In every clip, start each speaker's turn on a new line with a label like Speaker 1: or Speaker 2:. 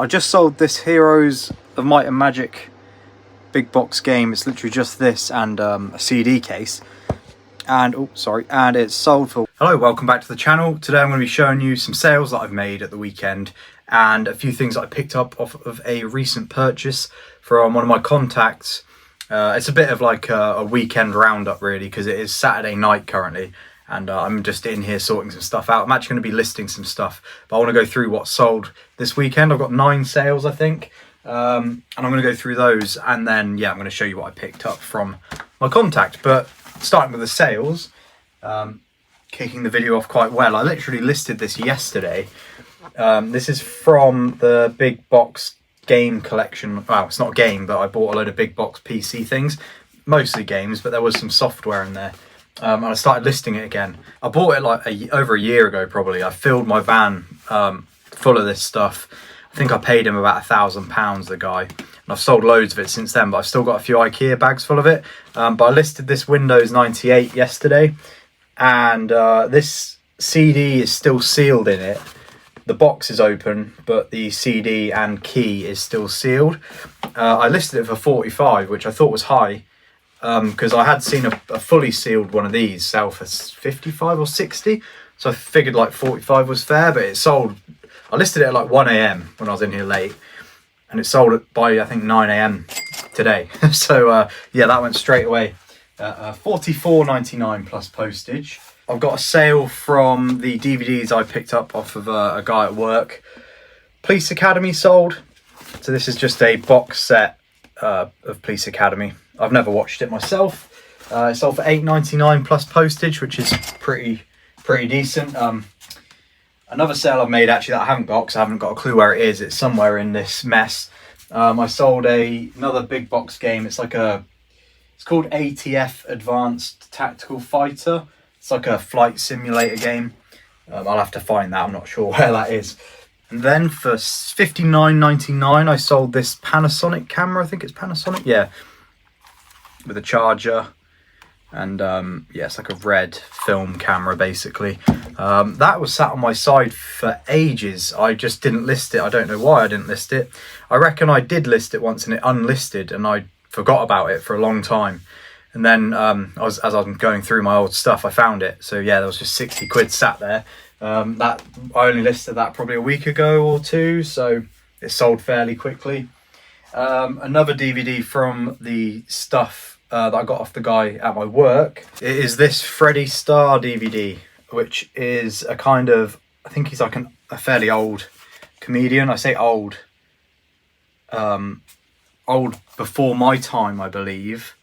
Speaker 1: I just sold this Heroes of Might and Magic big box game. It's literally just this and a CD case. And and it's sold for... Hello, welcome back to the channel. Today I'm going to be showing you some sales that I've made at the weekend and a few things that I picked up off of a recent purchase from one of my contacts. It's a bit of like a weekend roundup really, because it is Saturday night currently and I'm just in here sorting some stuff out. I'm actually going to be listing some stuff, but I want to go through what sold this weekend. I've got 9 sales I think, and I'm going to go through those and then I'm going to show you what I picked up from my contact. But starting with the sales, kicking the video off quite well. I literally listed this yesterday. This is from the big box game collection. Well, it's not a game, but I bought a load of big box PC things, mostly games, but there was some software in there. And I started listing it again. I bought it like over a year ago probably. I filled my van full of this stuff. I think I paid him about £1,000, the guy. And I've sold loads of it since then, but I've still got a few IKEA bags full of it. But I listed this Windows 98 yesterday, and this CD is still sealed in it. The box is open, but the CD and key is still sealed. I listed it for 45, which I thought was high, because I had seen a fully sealed one of these sell for 55 or 60. So I figured like 45 was fair, but it sold. I listed it at like 1 AM when I was in here late, and it sold by I think 9 AM today. So yeah, that went straight away. $44.99 plus postage. I've got a sale from the DVDs I picked up off of a guy at work. Police Academy sold. So this is just a box set of Police Academy. I've never watched it myself. It sold for $8.99 plus postage, which is pretty decent. Another sale I've made actually that I haven't got, because I haven't got a clue where it is. It's somewhere in this mess. I sold another big box game. It's called ATF Advanced Tactical Fighter. It's like a flight simulator game. I'll have to find that. I'm not sure where that is. And then for $59.99, I sold this Panasonic camera. I think it's Panasonic. Yeah, with a charger. And yeah, it's like a red film camera basically. That was sat on my side for ages. I just didn't list it. I don't know why I didn't list it. I reckon I did list it once and it unlisted, and I forgot about it for a long time. And then as I'm going through my old stuff, I found it. So yeah, there was just 60 quid sat there. That I only listed that probably a week ago or two, so it sold fairly quickly. Another DVD from the stuff that I got off the guy at my work. It is this Freddie Starr DVD, which is a kind of, I think he's like a fairly old comedian. I say old, old before my time, I believe.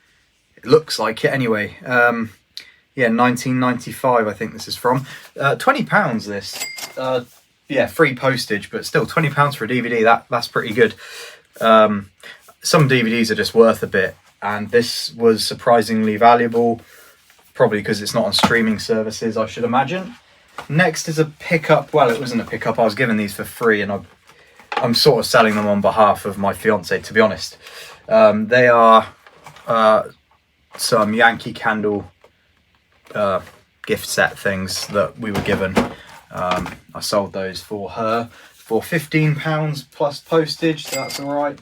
Speaker 1: It looks like it anyway. Yeah, 1995 I think this is from. £20 this. Yeah, free postage, but still £20 for a DVD, that's pretty good. Some DVDs are just worth a bit, and this was surprisingly valuable, probably because it's not on streaming services, I should imagine. Next is a pickup. Well, it wasn't a pickup, I was given these for free, and I'm sort of selling them on behalf of my fiance, to be honest. They are some Yankee Candle gift set things that we were given. I sold those for her for £15 plus postage, so that's all right.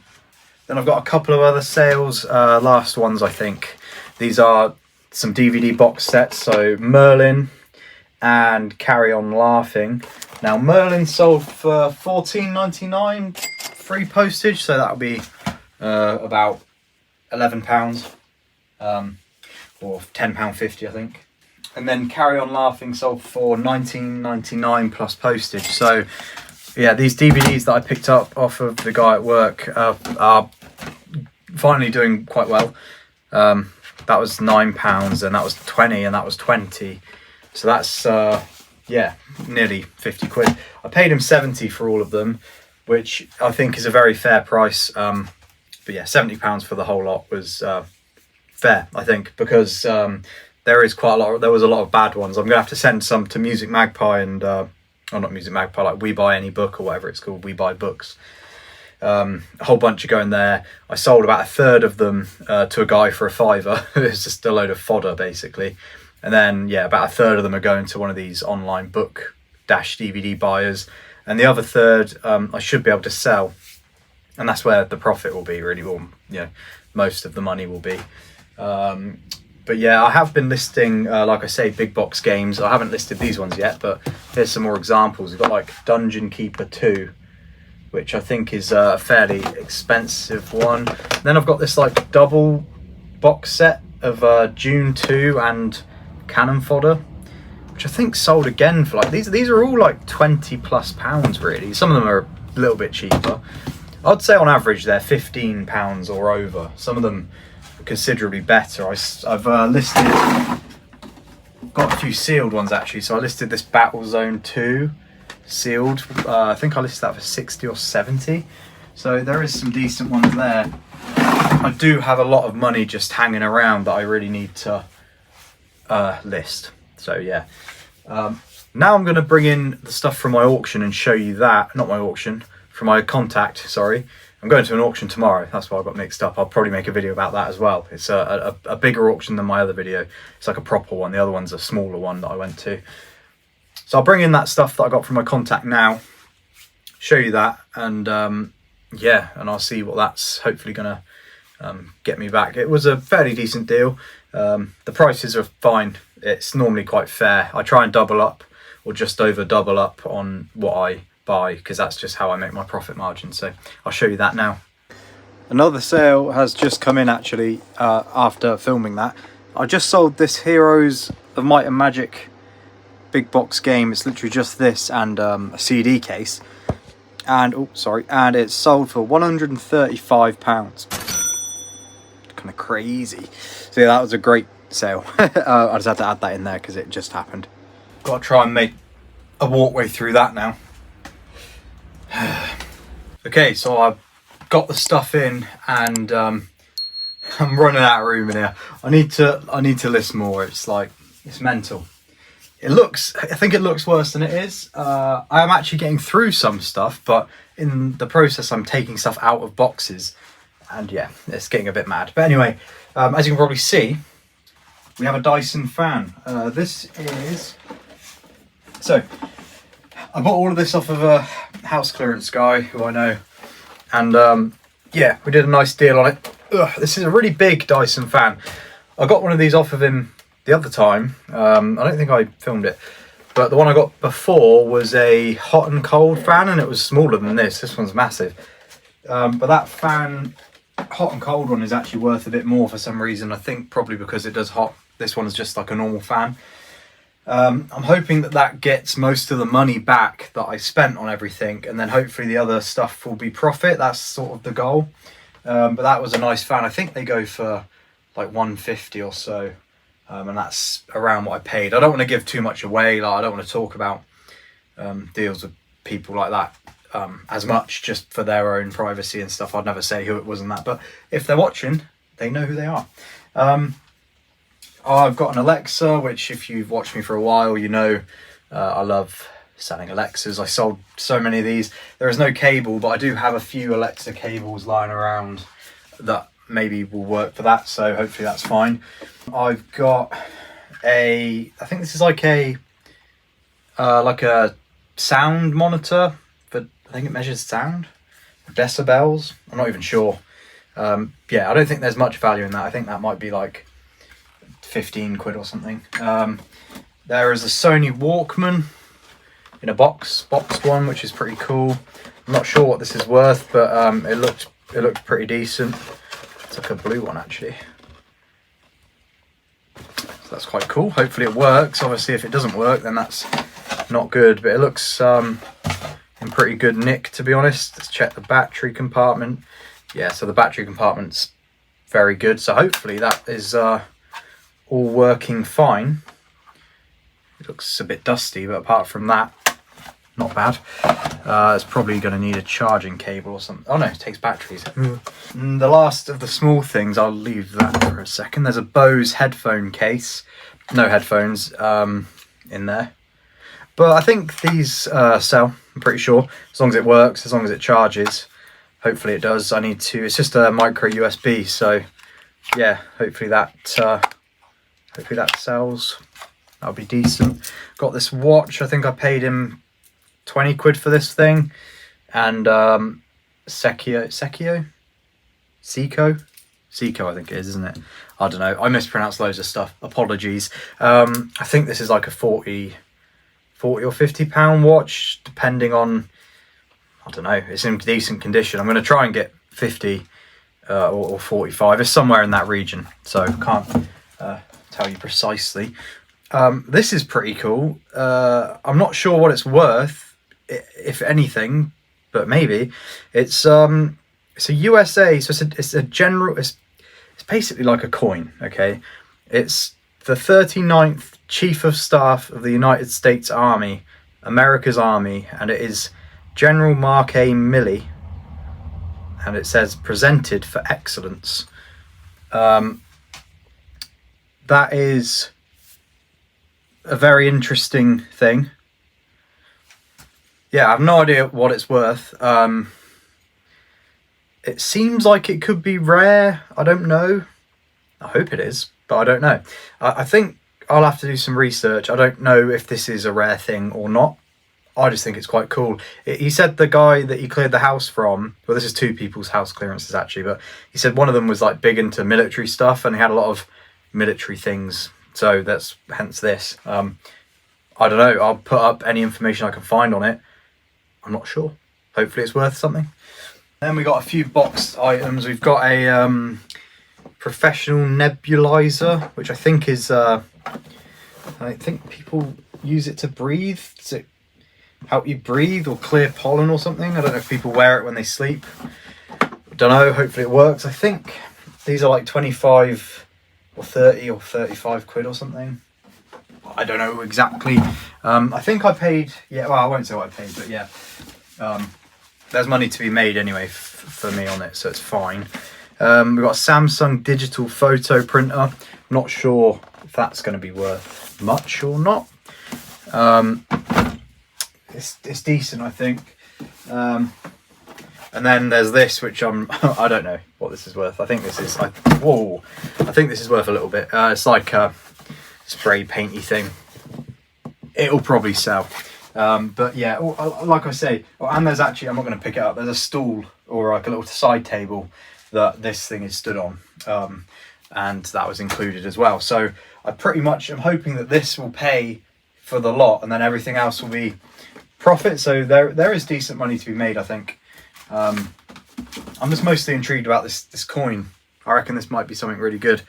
Speaker 1: Then I've got a couple of other sales, last ones I think. These are some DVD box sets, so Merlin and Carry On Laughing. Now Merlin sold for $14.99 free postage, so that'll be about £11 or £10.50 I think. And then Carry On Laughing sold for $19.99 plus postage. So yeah, these DVDs that I picked up off of the guy at work are finally doing quite well. That was £9 and that was 20 and that was 20. So that's yeah, nearly 50 quid. I paid him 70 for all of them, which I think is a very fair price. But yeah, £70 for the whole lot was fair, I think, because there was a lot of bad ones. I'm gonna have to send some to Music Magpie and or not Music Magpie, like We Buy Any Book or whatever it's called, We Buy Books. A whole bunch are going there. I sold about a third of them to a guy for £5. It's just a load of fodder basically. And then yeah, about a third of them are going to one of these online book-DVD buyers, and the other third I should be able to sell. and that's where the profit will be really, or most of the money will be. But yeah, I have been listing, like I say, big box games. I haven't listed these ones yet, but here's some more examples. We've got like Dungeon Keeper 2, which I think is a fairly expensive one. Then I've got this like double box set of June 2 and Cannon Fodder, which I think sold again for like, these are all like £20+ really. Some of them are a little bit cheaper. I'd say on average they're £15 or over. Some of them are considerably better. I've listed, got a few sealed ones actually. So I listed this Battle Zone 2 sealed. I think I listed that for 60 or 70. So there is some decent ones there. I do have a lot of money just hanging around that I really need to list. So yeah. Now I'm going to bring in the stuff from my auction and show you that. Not my auction, from my contact, sorry. I'm going to an auction tomorrow. That's why I got mixed up. I'll probably make a video about that as well. It's a bigger auction than my other video. It's like a proper one. The other one's a smaller one that I went to. So I'll bring in that stuff that I got from my contact now, show you that, and yeah, and I'll see what that's hopefully going to get me back. It was a fairly decent deal. The prices are fine. It's normally quite fair. I try and double up or just over double up on what I buy, because that's just how I make my profit margin. So I'll show you that now. Another sale has just come in actually after filming that. I just sold this Heroes of Might and Magic big box game. It's literally just this and a CD case, and and it's sold for £135. Kind of crazy. So yeah, that was a great sale. I just had to add that in there because it just happened. Got to try and make a walkway through that now. Okay, so I've got the stuff in, and I'm running out of room in here. I need to list more. It's mental. I think it looks worse than it is. I am actually getting through some stuff, but in the process I'm taking stuff out of boxes, and yeah, it's getting a bit mad. But anyway, as you can probably see, we have a Dyson fan. So I bought all of this off of a house clearance guy who I know, and yeah, we did a nice deal on it. This is a really big Dyson fan. I got one of these off of him the other time. I don't think I filmed it, but the one I got before was a hot and cold fan, and it was smaller than this. This one's massive. But that fan, hot and cold one, is actually worth a bit more for some reason. I think probably because it does hot. This one is just like a normal fan. I'm hoping that gets most of the money back that I spent on everything, and then hopefully the other stuff will be profit. That's sort of the goal. But that was a nice fan. I think they go for like 150 or so. And that's around what I paid. I don't want to give too much away. Like, I don't want to talk about deals with people like that as much, just for their own privacy and stuff. I'd never say who it was and that, but if they're watching, they know who they are. I've got an Alexa, which if you've watched me for a while, you know I love selling Alexas. I sold so many of these. There is no cable, but I do have a few Alexa cables lying around that maybe will work for that, so hopefully that's fine. I've got I think this is like a sound monitor, but I think it measures sound, decibels. I'm not even sure. Yeah, I don't think there's much value in that. I think that might be like 15 quid or something. There is a Sony Walkman in a boxed one, which is pretty cool. I'm not sure what this is worth, but it looked pretty decent. It's like a blue one actually. So that's quite cool. Hopefully it works. Obviously if it doesn't work, then that's not good, but it looks in pretty good nick, to be honest. Let's check the battery compartment. Yeah, so the battery compartment's very good, so hopefully that is all working fine. It looks a bit dusty, but apart from that, not bad. It's probably going to need a charging cable or something. Oh no, it takes batteries. And the last of the small things, I'll leave that for a second. There's a Bose headphone case. No headphones in there. But I think these sell, I'm pretty sure. As long as it works, as long as it charges. Hopefully it does. It's just a micro USB, so yeah, hopefully that sells. That'll be decent. Got this watch. I think I paid him 20 quid for this thing, and Seiko, I think it is, isn't it? I don't know. I mispronounced loads of stuff. Apologies. I think this is like a 40 or £50 watch, depending on, I don't know. It's in decent condition. I'm going to try and get 50 or 45. It's somewhere in that region, so can't tell you precisely. This is pretty cool. I'm not sure what it's worth, if anything, but maybe. It's a USA, so it's a general. It's basically like a coin. Okay, it's the 39th Chief of Staff of the United States Army, America's Army, and it is General Mark A. Milley, and it says presented for excellence. That is a very interesting thing. Yeah, I have no idea what it's worth. It seems like it could be rare. I don't know. I hope it is, but I don't know. I think I'll have to do some research. I don't know if this is a rare thing or not. I just think it's quite cool. He said the guy that he cleared the house from, well, this is two people's house clearances actually, but he said one of them was like big into military stuff and he had a lot of military things. So that's hence this. I don't know. I'll put up any information I can find on it. I'm not sure. Hopefully it's worth something. Then we got a few boxed items. We've got a professional nebulizer, which I think is, I think people use it to breathe. Does it help you breathe or clear pollen or something? I don't know if people wear it when they sleep. Don't know. Hopefully it works. I think these are like 25 or 30 or 35 quid or something. I don't know exactly. I think I paid, yeah, well, I won't say what I paid, but yeah. There's money to be made anyway for me on it, so it's fine. We've got a Samsung digital photo printer. I'm not sure if that's going to be worth much or not. It's decent, I think. And then there's this, which I don't know what this is worth. I think this is, I think this is worth a little bit. It's like a spray painty thing. It'll probably sell. But yeah, like I say, and there's actually, I'm not going to pick it up, there's a stool or like a little side table that this thing is stood on, and that was included as well. So I pretty much am hoping that this will pay for the lot and then everything else will be profit. So there is decent money to be made, I think. I'm just mostly intrigued about this coin. I reckon this might be something really good.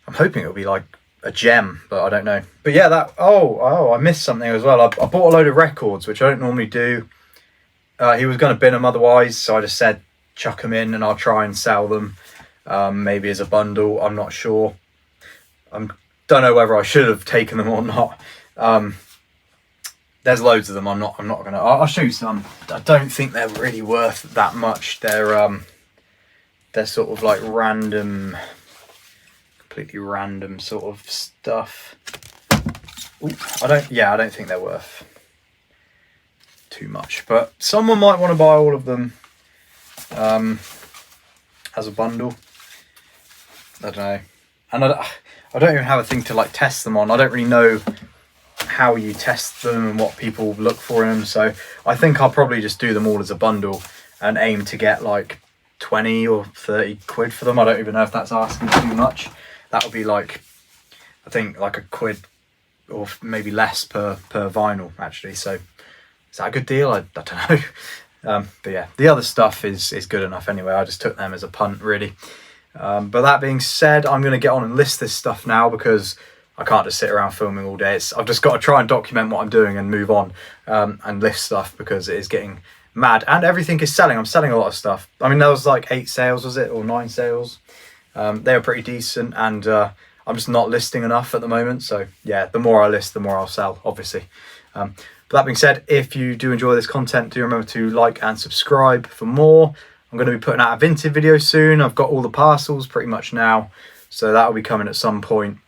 Speaker 1: I'm hoping it'll be like a gem, but I don't know. But yeah, that I missed something as well. I bought a load of records, which I don't normally do. He was going to bin them otherwise, so I just said chuck them in and I'll try and sell them, maybe as a bundle. I'm not sure. I don't know whether I should have taken them or not. There's loads of them. I'm not gonna. I'll show you some. I don't think they're really worth that much. They're sort of like random, completely random sort of stuff. Ooh, I don't think they're worth too much, but someone might want to buy all of them as a bundle. I don't know, and I don't even have a thing to like test them on. I don't really know how you test them and what people look for in them, so I think I'll probably just do them all as a bundle and aim to get like 20 or 30 quid for them. I don't even know if that's asking too much. That would be like, I think like a quid or maybe less per vinyl actually. So is that a good deal? I don't know. But yeah, the other stuff is good enough anyway. I just took them as a punt really. But that being said, I'm going to get on and list this stuff now because I can't just sit around filming all day. I've just got to try and document what I'm doing and move on and list stuff because it is getting mad and everything is selling. I'm selling a lot of stuff. I mean, there was like 8 sales, was it, or 9 sales? They were pretty decent, and I'm just not listing enough at the moment. So yeah, the more I list, the more I'll sell, obviously. But that being said, if you do enjoy this content, do remember to like and subscribe for more. I'm going to be putting out a vintage video soon. I've got all the parcels pretty much now, so that will be coming at some point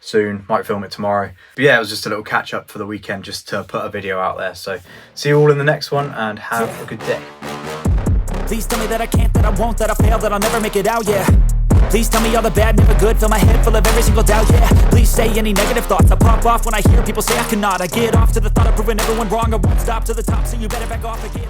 Speaker 1: soon. Might film it tomorrow. But yeah, it was just a little catch up for the weekend just to put a video out there. So see you all in the next one and have a good day.
Speaker 2: Please tell me that I can't, that I won't, that I fail, that I'll never make it out, yeah. Please tell me all the bad, never good, fill my head full of every single doubt, yeah. Please say any negative thoughts, I pop off when I hear people say I cannot. I get off to the thought of proving everyone wrong, I won't stop to the top, so you better back off again.